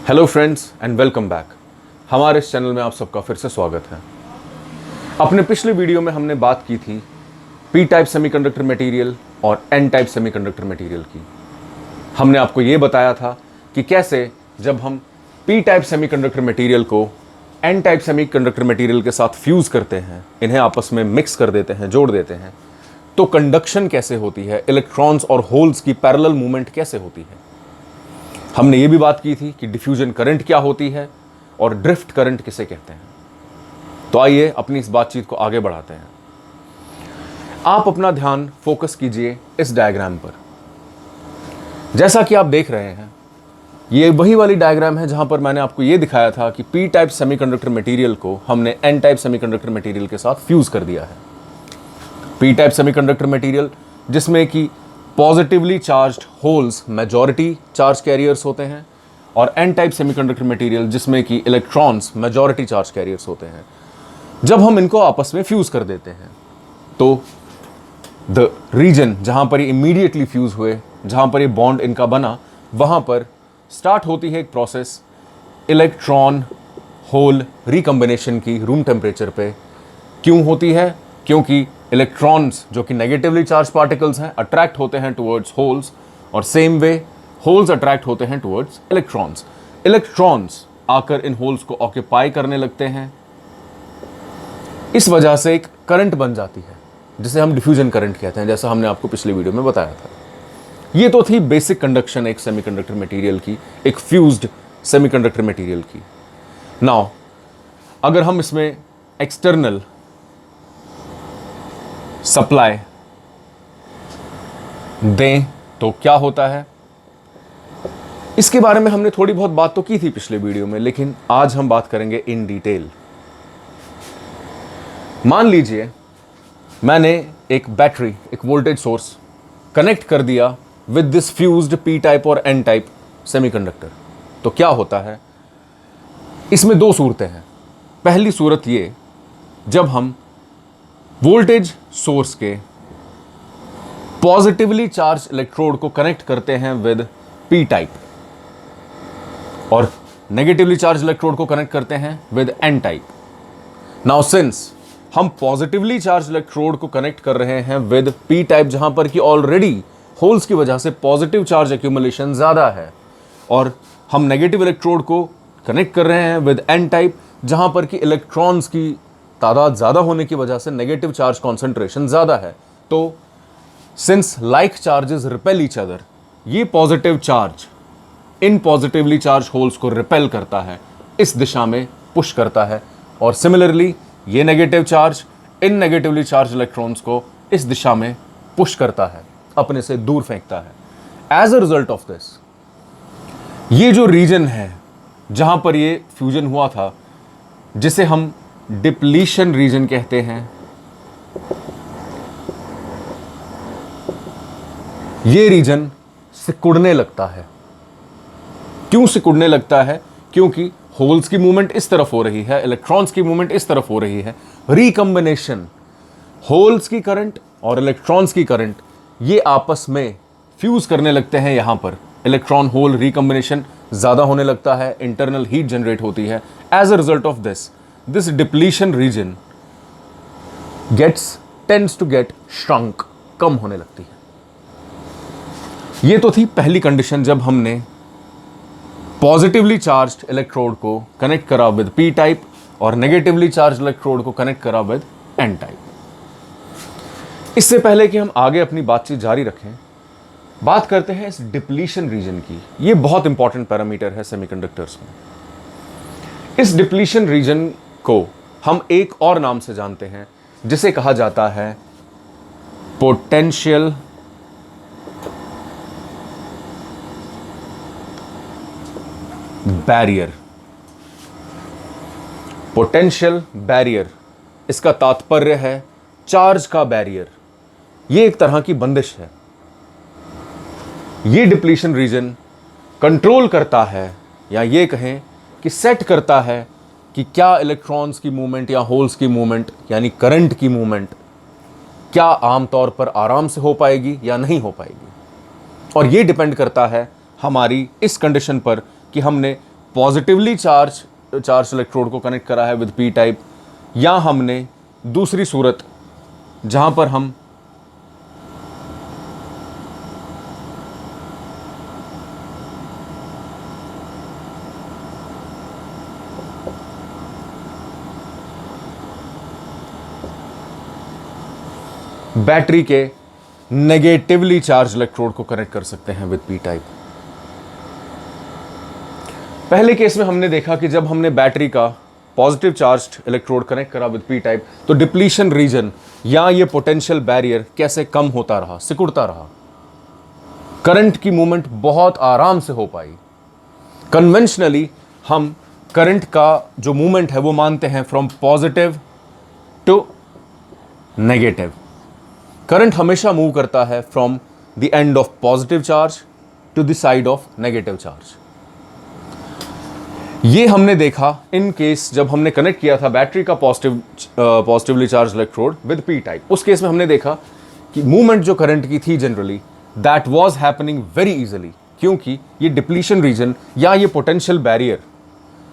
Hello friends and welcome back. हमारे इस channel में आप सबका फिर से स्वागत है। अपने पिछले वीडियो में हमने बात की थी पी टाइप सेमीकंडक्टर मटेरियल और एन टाइप सेमीकंडक्टर मटेरियल की। हमने आपको ये बताया था कि कैसे जब हम पी टाइप सेमीकंडक्टर मटेरियल को एन टाइप सेमीकंडक्टर मटेरियल के साथ फ्यूज़ करते हैं, इन्हें आपस में मिक्स कर देते हैं, जोड़ देते हैं, तो कंडक्शन कैसे होती है, इलेक्ट्रॉन्स और होल्स की पैरेलल मूवमेंट कैसे होती है। हमने ये भी बात की थी कि डिफ्यूजन करंट क्या होती है और ड्रिफ्ट करंट किसे कहते हैं। तो आइए अपनी इस बातचीत को आगे बढ़ाते हैं। आप अपना ध्यान फोकस कीजिए इस डायग्राम पर। जैसा कि आप देख रहे हैं, ये वही वाली डायग्राम है जहां पर मैंने आपको ये दिखाया था कि पी टाइप सेमीकंडक्टर मटेरियल को हमने एन टाइप सेमीकंडक्टर मटेरियल के साथ फ्यूज कर दिया है। पी टाइप सेमीकंडक्टर मटेरियल जिसमें कि positively charged holes majority charge carriers होते हैं, और एन टाइप सेमीकंडक्टर मटेरियल जिसमें कि इलेक्ट्रॉन्स मेजॉरिटी चार्ज कैरियर्स होते हैं। जब हम इनको आपस में फ्यूज कर देते हैं तो द रीजन जहां पर ये इमीडिएटली फ्यूज हुए, जहां पर ये बॉन्ड इनका बना, वहां पर स्टार्ट होती है एक प्रोसेस इलेक्ट्रॉन होल रिकम्बिनेशन की रूम टेम्परेचर पे। क्यों होती है? क्योंकि इलेक्ट्रॉन्स जो कि नेगेटिवली चार्ज पार्टिकल्स हैं अट्रैक्ट होते हैं टुवर्ड्स होल्स, और सेम वे होल्स अट्रैक्ट होते हैं टुवर्ड्स इलेक्ट्रॉन्स। इलेक्ट्रॉन्स आकर इन होल्स को ऑक्यूपाई करने लगते हैं। इस वजह से एक करंट बन जाती है जिसे हम डिफ्यूजन करंट कहते हैं, जैसा हमने आपको पिछले वीडियो में बताया था। ये तो थी बेसिक कंडक्शन एक सेमीकंडक्टर मटेरियल की, एक फ्यूज्ड सेमीकंडक्टर मटेरियल की। नाउ अगर हम इसमें एक्सटर्नल सप्लाई दें तो क्या होता है, इसके बारे में हमने थोड़ी बहुत बात तो की थी पिछले वीडियो में, लेकिन आज हम बात करेंगे इन डिटेल। मान लीजिए मैंने एक बैटरी, एक वोल्टेज सोर्स कनेक्ट कर दिया with this fused P type और एन टाइप सेमीकंडक्टर। तो क्या होता है, इसमें दो सूरतें हैं। पहली सूरत ये, जब हम वोल्टेज सोर्स के पॉजिटिवली चार्ज इलेक्ट्रोड को कनेक्ट करते हैं विद पी टाइप, और नेगेटिवली चार्ज इलेक्ट्रोड को कनेक्ट करते हैं with N type. Now since हम पॉजिटिवली चार्ज इलेक्ट्रोड को कनेक्ट कर रहे हैं विद पी टाइप, जहां पर कि ऑलरेडी होल्स की वजह से पॉजिटिव चार्ज एक्यूमुलेशन ज्यादा है, और हम नेगेटिव इलेक्ट्रोड को कनेक्ट कर रहे हैं विद एन टाइप, जहां पर कि इलेक्ट्रॉन्स की तादाद ज़्यादा होने की वजह से नेगेटिव चार्ज कॉन्सेंट्रेशन ज़्यादा है। तो since like charges repel each other, ये positive charge in positively charged holes को रिपेल करता है, इस दिशा में पुश करता है, और सिमिलरली ये negative charge in negatively charge electrons को इस दिशा में पुश करता है, अपने से दूर फेंकता है। As a result of this, ये जो रीजन है जहां पर ये फ्यूजन हुआ था, जिसे हम डिप्लीशन रीजन कहते हैं, ये रीजन सिकुड़ने लगता है। क्यों सिकुड़ने लगता है? क्योंकि होल्स की मूवमेंट इस तरफ हो रही है, इलेक्ट्रॉन्स की मूवमेंट इस तरफ हो रही है। रिकम्बिनेशन, होल्स की करंट और इलेक्ट्रॉन्स की करंट ये आपस में फ्यूज करने लगते हैं। यहां पर इलेक्ट्रॉन होल रिकम्बिनेशन ज्यादा होने लगता है, इंटरनल हीट जनरेट होती है। As a result of this depletion region tends to get shrunk, कम होने लगती है। ये तो थी पहली कंडीशन, जब हमने पॉजिटिवली चार्ज्ड इलेक्ट्रोड को कनेक्ट करा विद पी टाइप और नेगेटिवली चार्ज इलेक्ट्रोड को कनेक्ट करा विद एन टाइप। इससे पहले कि हम आगे अपनी बातचीत जारी रखें, बात करते हैं इस डिप्लीशन रीजन की। ये बहुत इंपॉर्टेंट पैरामीटर है सेमीकंडक्टर्स में। इस डिप्लीशन रीजन को हम एक और नाम से जानते हैं, जिसे कहा जाता है पोटेंशियल बैरियर। पोटेंशियल बैरियर, इसका तात्पर्य है चार्ज का बैरियर। ये एक तरह की बंदिश है। ये डिप्लीशन रीजन कंट्रोल करता है, या ये कहें कि सेट करता है कि क्या इलेक्ट्रॉन्स की मूवमेंट या होल्स की मूवमेंट यानी करंट की मूवमेंट क्या आमतौर पर आराम से हो पाएगी या नहीं हो पाएगी। और ये डिपेंड करता है हमारी इस कंडीशन पर कि हमने पॉजिटिवली चार्ज इलेक्ट्रोड को कनेक्ट करा है विद पी टाइप, या हमने दूसरी सूरत जहां पर हम बैटरी के नेगेटिवली चार्ज इलेक्ट्रोड को कनेक्ट कर सकते हैं विद पी टाइप। पहले केस में हमने देखा कि जब हमने बैटरी का पॉजिटिव चार्ज इलेक्ट्रोड कनेक्ट करा विद पी टाइप तो डिप्लीशन रीजन या ये पोटेंशियल बैरियर कैसे कम होता रहा, सिकुड़ता रहा, करंट की मूवमेंट बहुत आराम से हो पाई। कन्वेंशनली हम करंट का जो मूवमेंट है वो मानते हैं from positive to negative. Current हमेशा मूव करता है from the end of positive charge to the side of negative charge. ये हमने देखा इन केस जब हमने कनेक्ट किया था बैटरी का positively charge electrode with P type. उस केस में हमने देखा कि मूवमेंट जो करंट की थी generally that was happening very easily, क्योंकि ये डिप्लीशन रीजन या ये पोटेंशियल बैरियर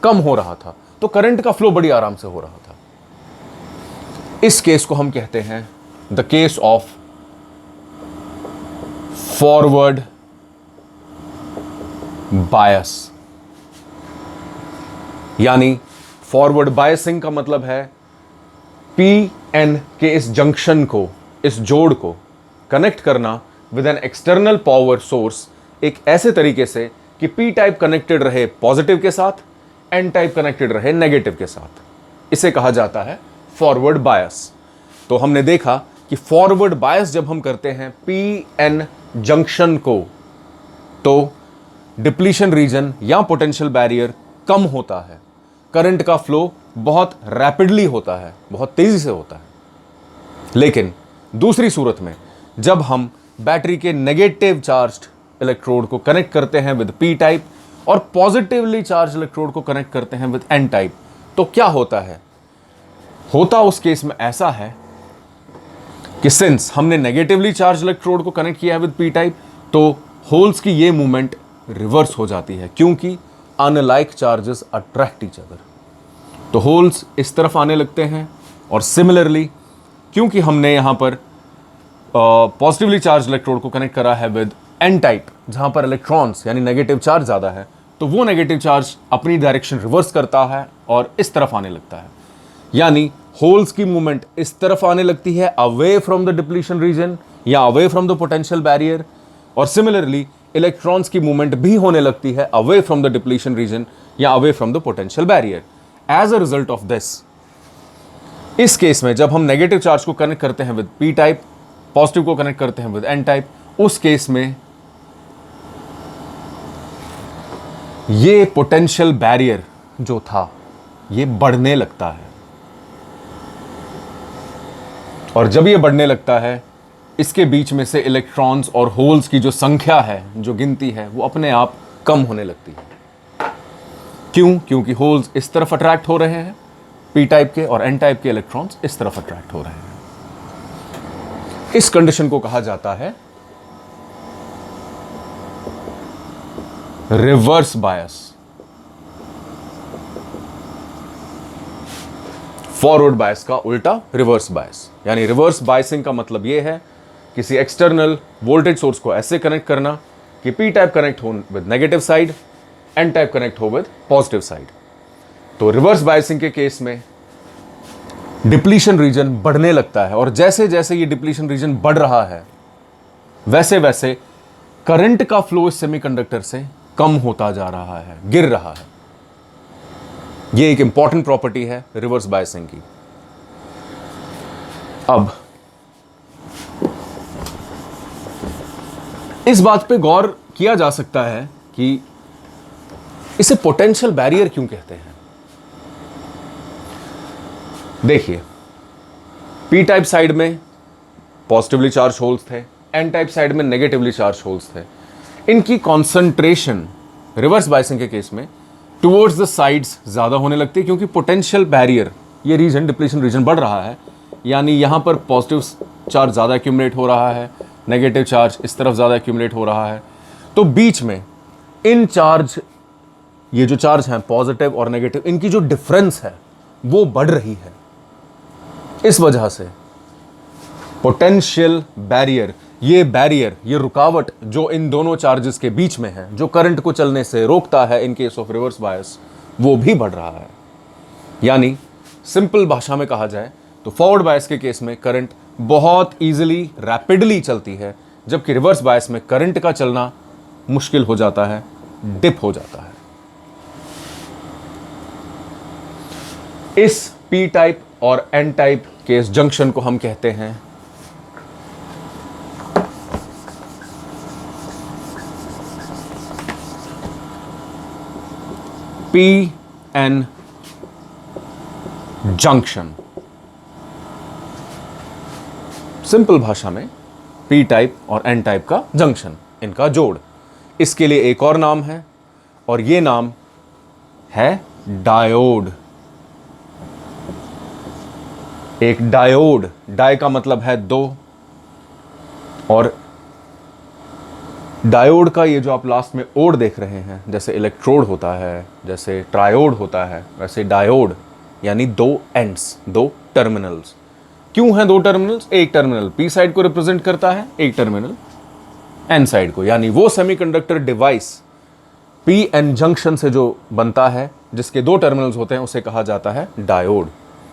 कम हो रहा था, तो करंट का फ्लो बड़ी आराम से हो रहा था। इस केस को हम कहते हैं the case of forward bias, यानी फॉरवर्ड बायसिंग का मतलब है पी एन के इस जंक्शन को, इस जोड़ को कनेक्ट करना with an external power source एक ऐसे तरीके से कि पी टाइप कनेक्टेड रहे पॉजिटिव के साथ, एन टाइप कनेक्टेड रहे नेगेटिव के साथ। इसे कहा जाता है फॉरवर्ड बायस। तो हमने देखा कि फॉरवर्ड बायस जब हम करते हैं पी एन जंक्शन को, तो डिप्लीशन रीजन या पोटेंशियल बैरियर कम होता है, करंट का फ्लो बहुत रैपिडली होता है, बहुत तेजी से होता है। लेकिन दूसरी सूरत में जब हम बैटरी के नेगेटिव चार्ज्ड इलेक्ट्रोड को कनेक्ट करते हैं विद पी टाइप और पॉजिटिवली चार्ज इलेक्ट्रोड को कनेक्ट करते हैं विद एन टाइप, तो क्या होता है? होता उस केस में ऐसा है कि सिंस हमने नेगेटिवली चार्ज इलेक्ट्रोड को कनेक्ट किया है विद पी टाइप, तो होल्स की ये मूवमेंट रिवर्स हो जाती है, क्योंकि unlike charges attract each other. तो होल्स इस तरफ आने लगते हैं, और सिमिलरली क्योंकि हमने यहां पर पॉजिटिवली चार्ज इलेक्ट्रोड को कनेक्ट करा है विद एन टाइप, जहां पर इलेक्ट्रॉन्स यानी नेगेटिव चार्ज ज़्यादा है, तो वो नेगेटिव चार्ज अपनी डायरेक्शन रिवर्स करता है और इस तरफ आने लगता है। यानी होल्स की मूवमेंट इस तरफ आने लगती है, away from the depletion region या away from the potential barrier, और सिमिलरली इलेक्ट्रॉन्स की मूवमेंट भी होने लगती है away from the depletion region या away from the potential barrier. As a result of this, इस केस में जब हम नेगेटिव चार्ज को कनेक्ट करते हैं विद पी टाइप, पॉजिटिव को कनेक्ट करते हैं विद एन टाइप, उस केस में ये पोटेंशियल बैरियर जो था ये बढ़ने लगता है, और जब ये बढ़ने लगता है इसके बीच में से इलेक्ट्रॉन्स और होल्स की जो संख्या है, जो गिनती है, वो अपने आप कम होने लगती है। क्यों? क्योंकि होल्स इस तरफ अट्रैक्ट हो रहे हैं पी टाइप के, और एन टाइप के इलेक्ट्रॉन्स इस तरफ अट्रैक्ट हो रहे हैं। इस कंडीशन को कहा जाता है रिवर्स बायस। फॉरवर्ड बायस का उल्टा रिवर्स बायस। यानी रिवर्स बायसिंग का मतलब यह है किसी एक्सटर्नल वोल्टेज सोर्स को ऐसे कनेक्ट करना कि पी टाइप कनेक्ट हो with negative side, N type connect हो विद पॉजिटिव साइड। तो रिवर्स बायसिंग के केस में डिप्लीशन रीजन बढ़ने लगता है, और जैसे जैसे ये डिप्लीशन रीजन बढ़ रहा है वैसे वैसे करंट का फ्लो इस सेमीकंडक्टर से कम होता जा रहा है, गिर रहा है। ये एक इंपॉर्टेंट प्रॉपर्टी है रिवर्स बायसिंग की। अब इस बात पे गौर किया जा सकता है कि इसे पोटेंशियल बैरियर क्यों कहते हैं। देखिए, पी टाइप साइड में पॉजिटिवली चार्ज होल्स थे, एन टाइप साइड में नेगेटिवली चार्ज होल्स थे। इनकी कॉन्सेंट्रेशन रिवर्स बायसिंग के केस में टुवर्ड्स द साइड्स ज़्यादा होने लगती है, क्योंकि पोटेंशियल बैरियर ये रीजन, डिप्लीशन रीजन बढ़ रहा है, यानी यहाँ पर पॉजिटिव चार्ज ज़्यादा एक्यूमुलेट हो रहा है, नेगेटिव चार्ज इस तरफ ज़्यादा एक्यूमुलेट हो रहा है। तो बीच में इन चार्ज ये जो चार्ज हैं पॉजिटिव और नेगेटिव, इनकी जो डिफरेंस है वो बढ़ रही है। इस वजह से पोटेंशियल बैरियर, ये रुकावट जो इन दोनों चार्जेस के बीच में है, जो करंट को चलने से रोकता है in case of reverse bias, वो भी बढ़ रहा है। यानी सिंपल भाषा में कहा जाए तो फॉरवर्ड बायस के केस में करंट बहुत इजीली, रैपिडली चलती है, जबकि रिवर्स बायस में करंट का चलना मुश्किल हो जाता है, डिप हो जाता है। इस पी टाइप और एन टाइप के इस जंक्शन को हम कहते हैं पी एन जंक्शन। सिंपल भाषा में पी टाइप और एन टाइप का जंक्शन, इनका जोड़। इसके लिए एक और नाम है और ये नाम है डायोड। एक डायोड, डाई का मतलब है दो, और डायोड का ये जो आप लास्ट में ओड देख रहे हैं, जैसे इलेक्ट्रोड होता है, जैसे ट्रायोड होता है, वैसे डायोड यानी दो एंड्स, दो टर्मिनल्स। क्यों हैं दो टर्मिनल्स? एक टर्मिनल पी साइड को रिप्रेजेंट करता है, एक टर्मिनल एन साइड को। यानी वो semiconductor device P N junction से जो बनता है, जिसके दो टर्मिनल्स होते हैं, उसे कहा जाता है डायोड।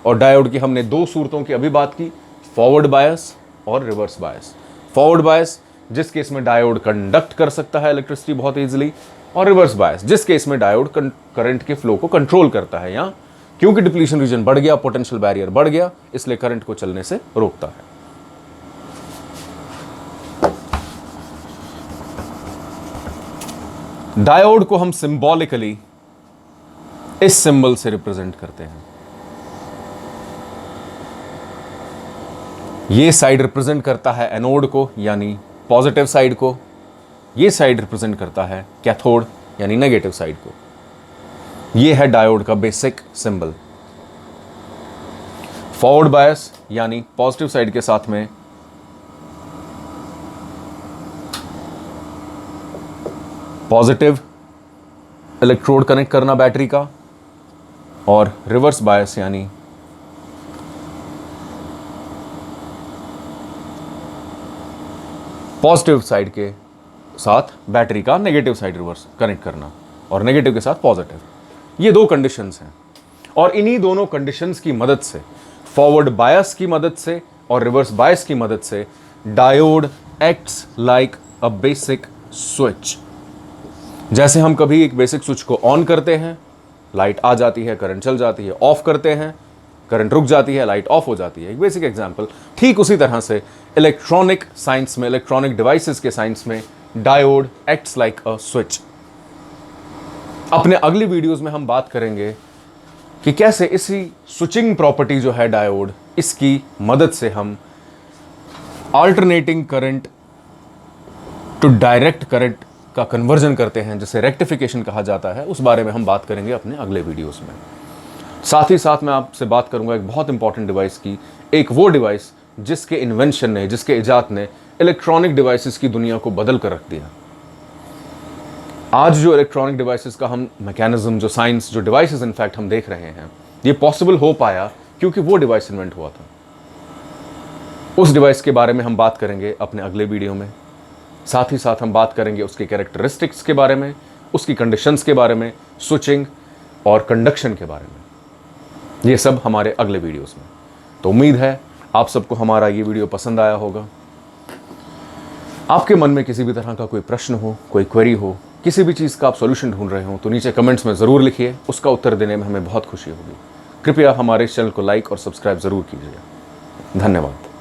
और डायोड की हमने दो सूरतों की अभी बात की, फॉरवर्ड बायस और रिवर्स बायस। फॉरवर्ड बायस जिस केस में डायोड कंडक्ट कर सकता है इलेक्ट्रिसिटी बहुत इजीली, और रिवर्स बायस जिस केस में डायोड करंट के फ्लो को कंट्रोल करता है, या क्योंकि डिप्लीशन रीजन बढ़ गया, पोटेंशियल बैरियर बढ़ गया, इसलिए करंट को चलने से रोकता है। डायोड को हम सिंबॉलिकली इस सिंबल से रिप्रेजेंट करते हैं। ये साइड रिप्रेजेंट करता है एनोड को, यानी पॉजिटिव साइड को। ये साइड रिप्रेजेंट करता है कैथोड, यानी नेगेटिव साइड को। ये है डायोड का बेसिक सिंबल। फॉरवर्ड बायस यानी पॉजिटिव साइड के साथ में पॉजिटिव इलेक्ट्रोड कनेक्ट करना बैटरी का, और रिवर्स बायस यानी पॉजिटिव साइड के साथ बैटरी का नेगेटिव साइड रिवर्स कनेक्ट करना, और नेगेटिव के साथ पॉजिटिव। ये दो कंडीशंस हैं, और इन्हीं दोनों कंडीशंस की मदद से, फॉरवर्ड बायस की मदद से और रिवर्स बायस की मदद से, diode acts like a basic switch. जैसे हम कभी एक बेसिक स्विच को ऑन करते हैं, लाइट आ जाती है, करंट चल जाती है, ऑफ करते हैं, करंट रुक जाती है, लाइट ऑफ हो जाती है, एक बेसिक एग्जांपल। ठीक उसी तरह से इलेक्ट्रॉनिक साइंस में, इलेक्ट्रॉनिक डिवाइसेस के साइंस में, diode acts like a switch. अपने अगली वीडियोस में हम बात करेंगे कि कैसे इसी स्विचिंग प्रॉपर्टी जो है डायोड, इसकी मदद से हम alternating current to direct current का कन्वर्जन करते हैं, जिसे रेक्टिफिकेशन कहा जाता है। उस बारे में हम बात करेंगे अपने अगले वीडियोस में। साथ ही साथ मैं आपसे बात करूंगा एक बहुत इंपॉर्टेंट डिवाइस की, एक वो डिवाइस जिसके इन्वेंशन ने, जिसके इजाद ने इलेक्ट्रॉनिक डिवाइसेस की दुनिया को बदल कर रख दिया। आज जो इलेक्ट्रॉनिक डिवाइसेस का हम मैकेनिज्म, जो साइंस, जो डिवाइसेस इनफैक्ट हम देख रहे हैं, ये पॉसिबल हो पाया क्योंकि वो डिवाइस इन्वेंट हुआ था। उस डिवाइस के बारे में हम बात करेंगे अपने अगले वीडियो में। साथ ही साथ हम बात करेंगे उसके कैरेक्टरिस्टिक्स के बारे में, उसकी कंडीशंस के बारे में, स्विचिंग और कंडक्शन के बारे में। ये सब हमारे अगले वीडियोस में। तो उम्मीद है आप सबको हमारा ये वीडियो पसंद आया होगा। आपके मन में किसी भी तरह का कोई प्रश्न हो, कोई क्वेरी हो, किसी भी चीज़ का आप सॉल्यूशन ढूंढ रहे हो, तो नीचे कमेंट्स में ज़रूर लिखिए, उसका उत्तर देने में हमें बहुत खुशी होगी। कृपया हमारे इस चैनल को लाइक और सब्सक्राइब ज़रूर कीजिएगा। धन्यवाद।